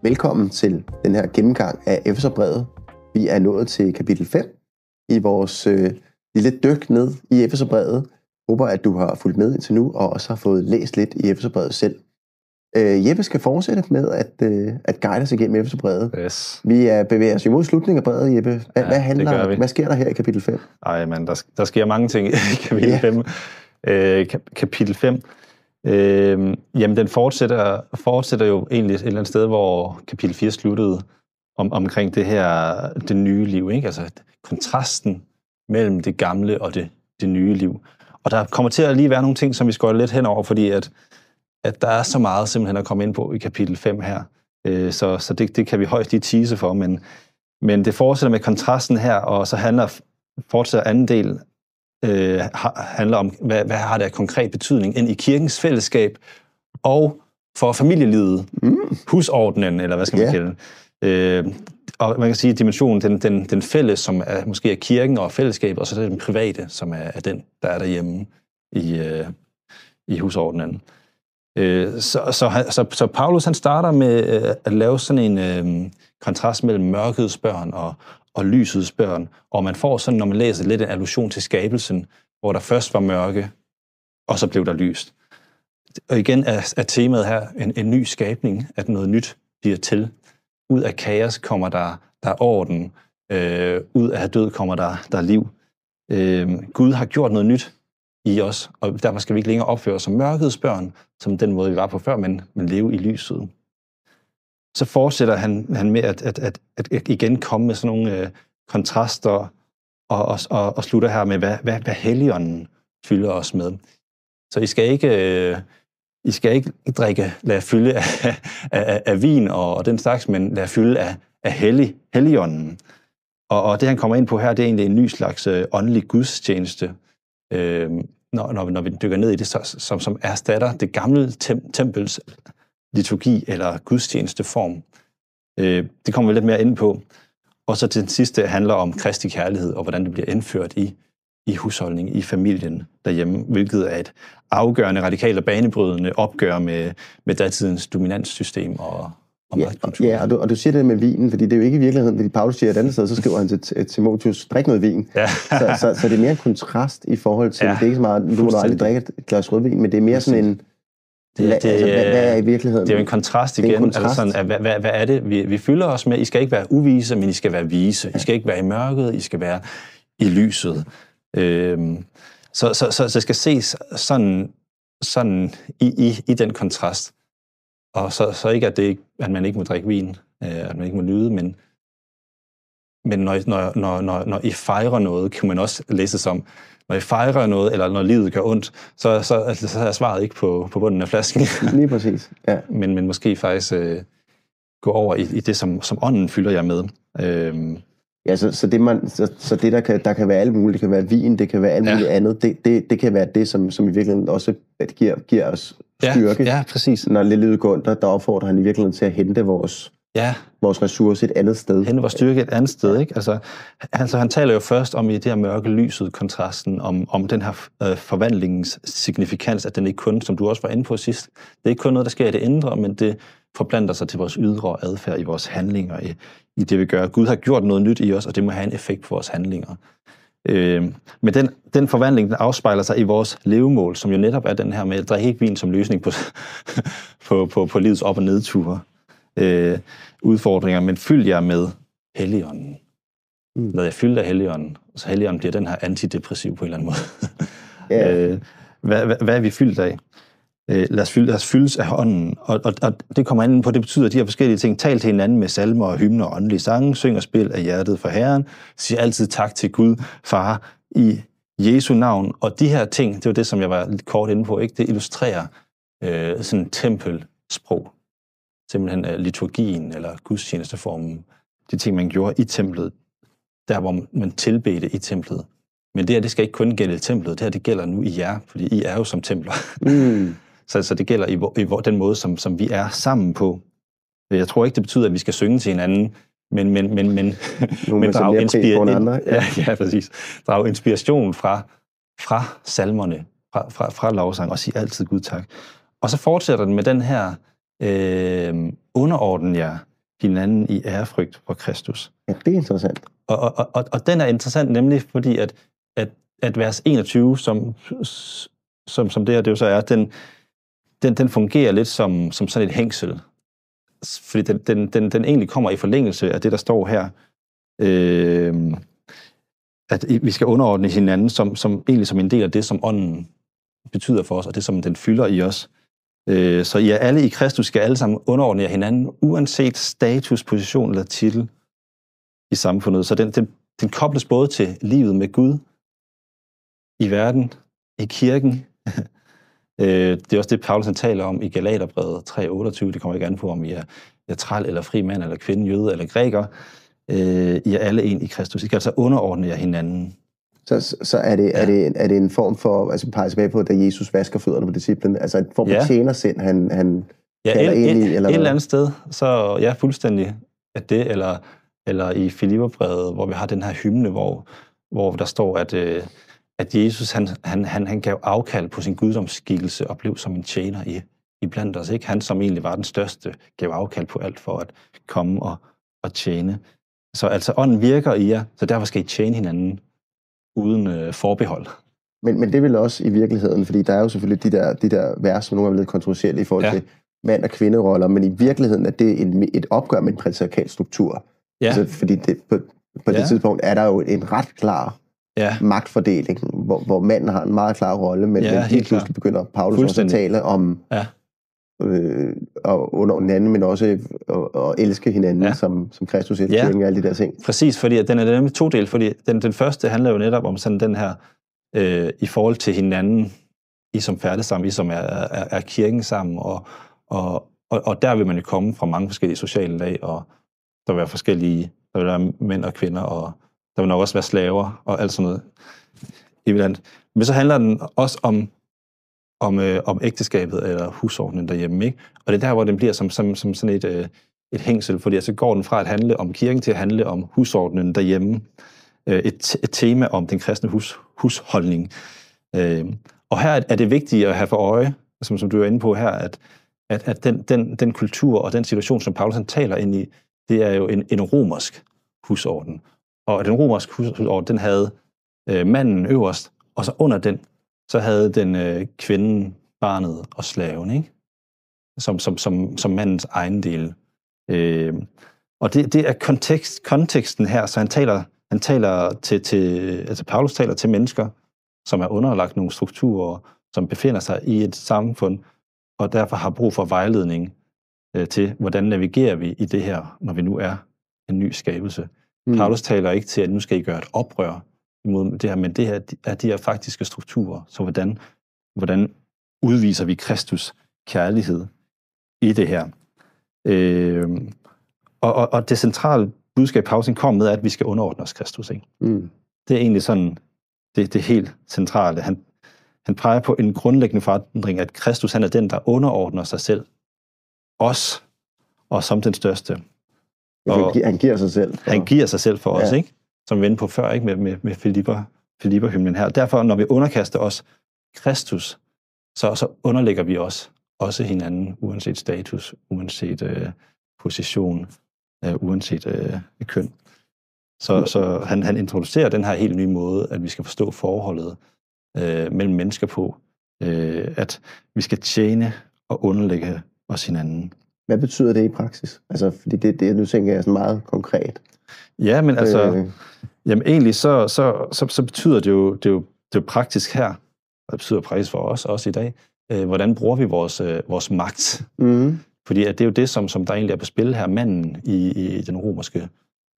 Velkommen til den her gennemgang af Efeserbrevet. Vi er nået til kapitel 5 i vores lille dyk ned i Efeserbrevet. Håber, at du har fulgt med indtil nu og også har fået læst lidt i Efeserbrevet selv. Jeppe skal fortsætte med at guide os igennem Efeserbrevet. Yes. Vi bevæger os imod slutningen af brevet, Jeppe. Hvad sker der her i kapitel 5? Ej, men der sker mange ting i kapitel 5. Kapitel 5. Jamen, den fortsætter jo egentlig et eller andet sted, hvor kapitel 4 sluttede, omkring det nye liv, ikke? Altså kontrasten mellem det gamle og det nye liv. Og der kommer til at lige være nogle ting, som vi skal lidt henover, fordi at der er så meget simpelthen at komme ind på i kapitel 5 her. Så det kan vi højst lige tease for, men det fortsætter med kontrasten her, og så fortsætter anden del handler om, hvad har det af konkret betydning ind i kirkens fællesskab og for familielivet, husordenen, eller hvad skal man kalde det. Og man kan sige, dimensionen, den fælles, som er, måske er kirken og fællesskabet, og så er det den private, som er den, der er derhjemme i husordenen. Så Paulus, han starter med at lave sådan en kontrast mellem mørkets børn og lysets børn, og man får sådan, når man læser lidt en allusion til skabelsen, hvor der først var mørke, og så blev der lyst. Og igen er temaet her en ny skabning, at noget nyt bliver til. Ud af kaos kommer der orden, ud af død kommer der liv. Gud har gjort noget nyt i os, og derfor skal vi ikke længere opføre os som mørkets børn, som den måde, vi var på før, men leve i lyset. Så fortsætter han med at igen komme med sådan nogle kontraster, og slutter her med, hvad Helligånden fylder os med. Så I skal ikke lade fylde af vin og den slags, men lade fylde af Helligånden. Og det, han kommer ind på her, det er egentlig en ny slags åndelig gudstjeneste, når vi dykker ned i det, som erstatter det gamle tempels liturgi eller gudstjenesteform. Det kommer vi lidt mere ind på. Og så til den sidste handler om Kristi kærlighed, og hvordan det bliver indført i husholdning, i familien derhjemme, hvilket er et afgørende, radikalt og banebrydende opgør med datidens dominanssystem og magtkultur. Ja, og du siger det med vinen, fordi det er jo ikke i virkeligheden, fordi Paulus siger et andet sted, så skriver han til Timotheus, drik noget vin. Ja. så det er mere en kontrast i forhold til, det er ikke så meget, du må aldrig drikke et glas rødvin, men det er mere sådan en, hvad er i virkeligheden? Det er jo en kontrast igen. Altså sådan, hvad er det, vi fylder os med? I skal ikke være uvise, men I skal være vise. I skal ikke være i mørket, I skal være i lyset. Så det skal ses sådan i den kontrast. Og så ikke, at man ikke må drikke vin, at man ikke må nyde, men når I fejrer noget, kan man også læse som, når I fejrer noget, eller når livet gør ondt, så er svaret ikke på bunden af flasken. Lige præcis, ja. Men måske faktisk gå over i det, som ånden fylder jer med. Ja, så det der kan være alt muligt, det kan være vin, det kan være alt muligt andet, det kan være det, som i virkeligheden også giver os styrke. Ja, præcis. Når livet går ondt, der opfordrer han i virkeligheden til at hente vores ressourcer et andet sted. Hente vores styrke et andet sted, ikke? Altså han taler jo først om i det her mørke lyset, kontrasten, om den her forvandlingens signifikans, at den ikke kun, som du også var inde på sidst, det er ikke kun noget, der sker i det indre, men det forplanter sig til vores ydre adfærd, i vores handlinger, i det vi gør. Gud har gjort noget nyt i os, og det må have en effekt på vores handlinger. Men den forvandling, den afspejler sig i vores levemål, som jo netop er den her med at drikke ikke vin som løsning på livets op- og nedture. Udfordringer, men fyld jer med Helligånden. Lad jer fylde af Helligånden, så Helligånden bliver den her antidepressiv på en eller anden måde. Hvad er vi fyldt af? Lad os fyldes af ånden, og det kommer ind på, det betyder de her forskellige ting. Tal til hinanden med salmer og hymner og åndelige sange, syng og spil af hjertet for Herren, sig altid tak til Gud, Far, i Jesu navn. Og de her ting, det var det, som jeg var lidt kort inde på, ikke? Det illustrerer sådan tempelsprog. Simpelthen liturgien eller gudstjenesteformen, de ting, man gjorde i templet, der hvor man tilbedte i templet. Men det her, det skal ikke kun gælde templet, det her, det gælder nu i jer, fordi I er jo som templer. Så det gælder i den måde, som vi er sammen på. Jeg tror ikke, det betyder, at vi skal synge til hinanden, men drage inspiration fra salmerne, fra lovsang, og sige altid Gud tak. Og så fortsætter den med den her underordnen jer hinanden i ærefrygt for Kristus. Ja, det er interessant. Og den er interessant nemlig, fordi at vers 21, som det her det jo så er, den fungerer lidt som sådan et hængsel. Fordi den egentlig kommer i forlængelse af det, der står her, at vi skal underordne hinanden egentlig som en del af det, som ånden betyder for os, og det, som den fylder i os. Så I er alle i Kristus, skal alle sammen underordne jer hinanden, uanset status, position eller titel i samfundet. Så den kobles både til livet med Gud, i verden, i kirken. Det er også det, Paulus taler om i Galaterbrevet 3:28. Det kommer ikke an på, om I er træl eller fri mand, eller kvinde, jøde eller græker. I er alle en i Kristus. I kan altså underordne jer hinanden. Så er det en form for, altså peger tilbage på, da Jesus vasker fødderne på disciplen, altså en form for tjenersind, han kalder ind i? Eller et eller andet sted, så ja, fuldstændig at det, eller i Filipperbrevet, hvor vi har den her hymne, hvor der står, at Jesus, han gav afkald på sin guddomsskikkelse og blev som en tjener i blandt os. Ikke? Han, som egentlig var den største, gav afkald på alt for at komme og tjene. Så altså, ånden virker i jer, så derfor skal I tjene hinanden uden forbehold. Men det vil også i virkeligheden, fordi der er jo selvfølgelig de der vers, som nogle gange er lidt kontroversielle i forhold til mand- og kvinderoller, men i virkeligheden er det et opgør med en patriarkalsk struktur. Ja. Altså, fordi på det tidspunkt er der jo en ret klar magtfordeling, hvor manden har en meget klar rolle, men helt pludselig begynder Paulus også at tale om og under hinanden, men også at elske hinanden, som Kristus elsker kirken og alle de der ting. Præcis, fordi den er nemlig to del, fordi den første handler jo netop om sådan den her, i forhold til hinanden, I som færdes sammen, I som er kirken sammen, og der vil man jo komme fra mange forskellige sociale lag, og der vil være forskellige, der vil være mænd og kvinder, og der vil nok også være slaver, og alt sådan noget iblandt. Men så handler den også om ægteskabet eller husordenen derhjemme, ikke? Og det er der, hvor den bliver som sådan et hængsel, fordi så går den fra at handle om kirken til at handle om husordenen derhjemme. Et tema om den kristne husholdning. Og her er det vigtigt at have for øje, som du er inde på her, at den kultur og den situation, som Paulus taler ind i, det er jo en romersk husorden. Og den romerske husorden, den havde manden øverst, og så under den, så havde den kvinden, barnet og slaven, ikke? Som mandens ejendel. Og det er konteksten her, så han taler altså Paulus taler til mennesker, som er underlagt nogle strukturer, som befinder sig i et samfund, og derfor har brug for vejledning til, hvordan navigerer vi i det her, når vi nu er en ny skabelse. Paulus taler ikke til, at nu skal I gøre et oprør imod det her, men det her er de her faktiske strukturer. Så hvordan udviser vi Kristus kærlighed i det her? Og det centrale budskab, Paulus kom med, er, at vi skal underordne os Kristus. Ikke? Det er egentlig sådan det helt centrale. Han peger på en grundlæggende forandring, at Kristus han er den, der underordner sig selv. Os, og som den største. Og han giver sig selv. Han giver sig selv for os, ikke? Som vi var inde på før, ikke? Med Filipperhymnen her. Derfor, når vi underkaster os Kristus, så underlægger vi os også hinanden, uanset status, uanset position, uanset køn. Så han introducerer den her helt nye måde, at vi skal forstå forholdet mellem mennesker på, at vi skal tjene og underlægge os hinanden. Hvad betyder det i praksis? Altså, fordi det nu tænker jeg sådan meget konkret. Ja, men altså, jamen egentlig så betyder det jo praktisk her, og det betyder praktisk for os også i dag, hvordan bruger vi vores magt? Fordi at det er jo det, som der egentlig er på spil her. Manden i den romerske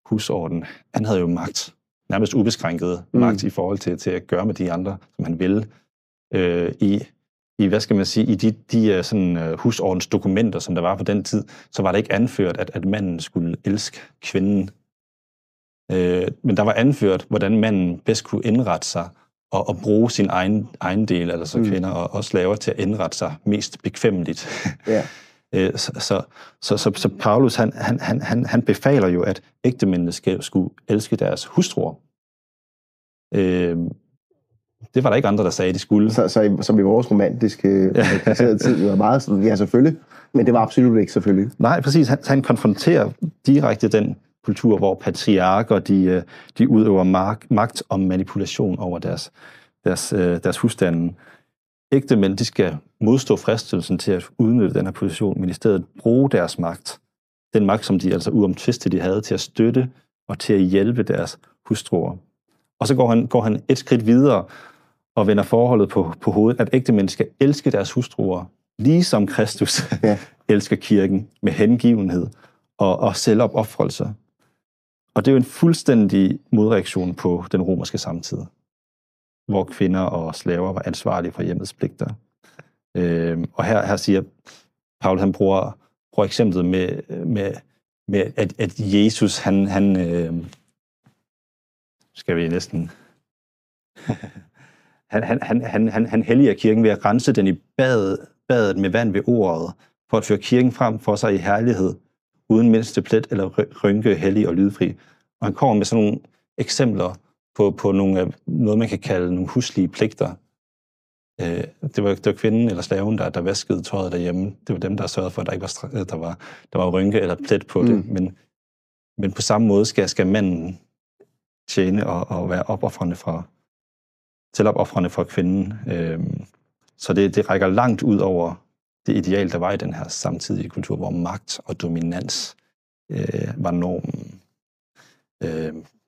husorden, han havde jo magt, nærmest ubeskrænket magt i forhold til at gøre med de andre, som han ville. I hvad skal man sige, i de sådan husordens dokumenter, som der var på den tid, så var det ikke anført, at manden skulle elske kvinden. Men der var anført, hvordan manden bedst kunne indrette sig og bruge sin egen del, altså kvinder og slaver, til at indrette sig mest bekvemmeligt. Yeah. Så Paulus, han befaler jo, at ægtemændene skulle elske deres hustruer. Det var der ikke andre, der sagde, de skulle. Så som i vores romantiske tid var meget sådan, ja selvfølgelig, Men det var absolut ikke, selvfølgelig. Nej, præcis. Han konfronterer direkte den kultur, hvor patriarker de udøver magt og manipulation over deres husstande. Ægtemænd, de skal modstå fristelsen til at udnytte den her position, men i stedet bruge deres magt. Den magt, som de altså uomtvisteligt de havde, til at støtte og til at hjælpe deres hustruer. Og så går han et skridt videre og vender forholdet på hovedet, at ægtemænd skal elske deres hustruer, ligesom Kristus elsker kirken med hengivenhed og selvopofrelse. Og det er jo en fuldstændig modreaktion på den romerske samtid, hvor kvinder og slaver var ansvarlige for hjemmets pligter. Og her siger Paulus, han bruger eksemplet med at Jesus, han skal vi næsten... han helliger kirken ved at rense den i badet med vand ved ordet, for at føre kirken frem for sig i herlighed, uden mindste plet eller rynke, hellig og lydfri. Og han kommer med sådan nogle eksempler på noget, man kan kalde nogle huslige pligter. Det var kvinden eller slaven, der vaskede tøjet derhjemme. Det var dem, der sørgede for, at der ikke der var rynke eller plet på det. Men på samme måde skal manden tjene og være selvopoffrende for kvinden. Så det rækker langt ud over det ideal, der var i den her samtidige kultur, hvor magt og dominans var normen.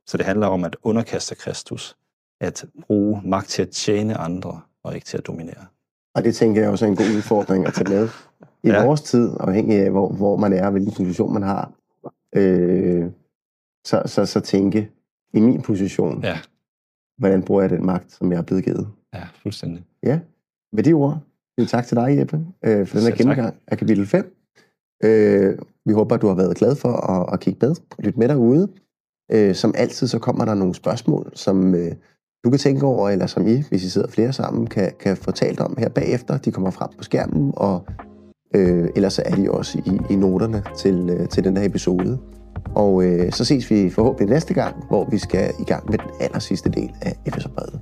Så det handler om at underkaste Kristus, at bruge magt til at tjene andre, og ikke til at dominere. Og det tænker jeg også er en god udfordring at tage med i vores tid, afhængig af, hvor man er, hvilken position man har. Så tænke, i min position, hvordan bruger jeg den magt, som jeg er blevet givet? Ja, fuldstændig. Ja, med de ord, tak til dig, Jeppe, for den her gennemgang af kapitel 5. Vi håber, du har været glad for at kigge med og lytte med derude. Som altid, så kommer der nogle spørgsmål, som du kan tænke over, eller som I, hvis I sidder flere sammen, kan få talt om her bagefter. De kommer frem på skærmen, og ellers er de også i noterne til den her episode. Og så ses vi forhåbentlig næste gang, hvor vi skal i gang med den allersidste del af Efeserbrevet.